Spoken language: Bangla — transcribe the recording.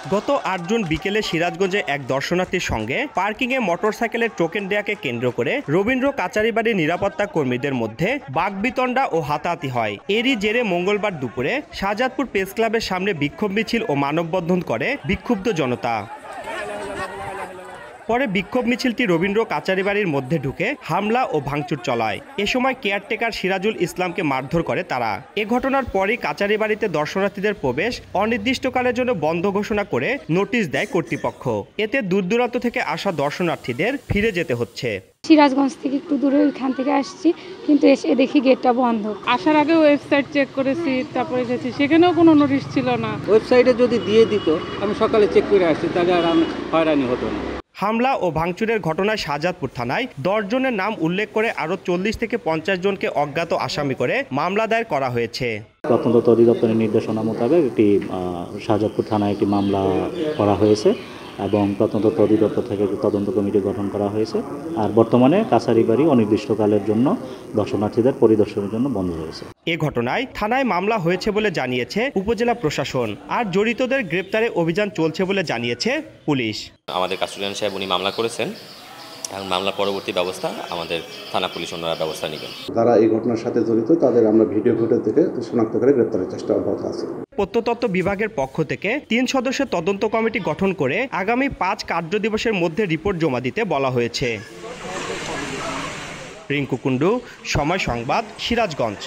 গত ৮ জুন বিকেলে সিরাজগঞ্জে এক দর্শনার্থীর সঙ্গে পার্কিংয়ে মোটরসাইকেলের টোকেন দেয়াকে কেন্দ্র করে রবীন্দ্র কাচারিবাড়ির নিরাপত্তা কর্মীদের মধ্যে বাকবিতণ্ডা ও হাতাহাতি হয়। এরই জেরে মঙ্গলবার দুপুরে শাহজাদপুর প্রেস ক্লাবের সামনে বিক্ষোভ মিছিল ও মানববন্ধন করে বিক্ষুব্ধ জনতা। পরে বিক্ষোভ মিছিলটি রবীন্দ্র কাচারিবাড়ির মধ্যে ঢুকে হামলা ও ভাঙচুর চলায়। এ সময় কেয়ারটেকার সিরাজুল ইসলামকে মারধর করে তারা। এ ঘটনার পরই কাচারিবাড়িতে দর্শনার্থীদের প্রবেশ অনির্দিষ্টকালের জন্য বন্ধ ঘোষণা করে নোটিশ দেয় কর্তৃপক্ষ। এতে দূর দূরান্ত থেকে আসা দর্শনার্থীদের ফিরে যেতে হচ্ছে। সিরাজগঞ্জ থেকে একটু দূরে ওইখান থেকে আসছি, কিন্তু এসে দেখি গেটটা বন্ধ। আসার আগে ওয়েবসাইট চেক করেছি, তারপরে গেছি, সেখানেও কোনো নোটিশ ছিল না। ওয়েবসাইটে যদি দিয়ে দিত, আমি সকালে চেক করে আসছি, তাহলে আর আমি হয়রানি হতো না। হামলা ও ভাঙচুরের ঘটনায় শাহজাদপুর থানায় ১০ জনের নাম উল্লেখ করে আরও ৪০ থেকে ৫০ জনকে অজ্ঞাত আসামি করে মামলা দায়ের করা হয়েছে। তদন্ত অধিদপ্তরের নির্দেশনা মোতাবেক একটি শাহজাদপুর থানায় একটি মামলা করা হয়েছে এবং তদন্ত অধিদপ্তর থেকে তদন্ত কমিটি গঠন করা হয়েছে। আর বর্তমানে কাছারিবাড়ি অনির্দিষ্টকালের জন্য দর্শনার্থীদের পরিদর্শনের জন্য বন্ধ হয়েছে। এ ঘটনায় থানায় মামলা হয়েছে বলে জানিয়েছে উপজেলা প্রশাসন, আর জড়িতদের গ্রেপ্তারে অভিযান চলছে বলে জানিয়েছে পুলিশ। আমাদের কাস্টোডিয়ান সাহেব উনি মামলা করেছেন এবং মামলা পরবর্তী ব্যবস্থা আমাদের থানা পুলিশ অন্যরা ব্যবস্থা নেবেন। যারা এই ঘটনার সাথে জড়িত তাদের আমরা ভিডিও ফুটেজ থেকে শনাক্ত করে গ্রেপ্তারের চেষ্টা অব্যাহত আছে। প্রত্নতত্ত্ব বিভাগের পক্ষ থেকে ৩ সদস্যের তদন্ত কমিটি গঠন করে আগামী ৫ কার্য দিবসের মধ্যে রিপোর্ট জমা দিতে বলা হয়েছে। রিঙ্কু কুণ্ডু, সময় সংবাদ, সিরাজগঞ্জ।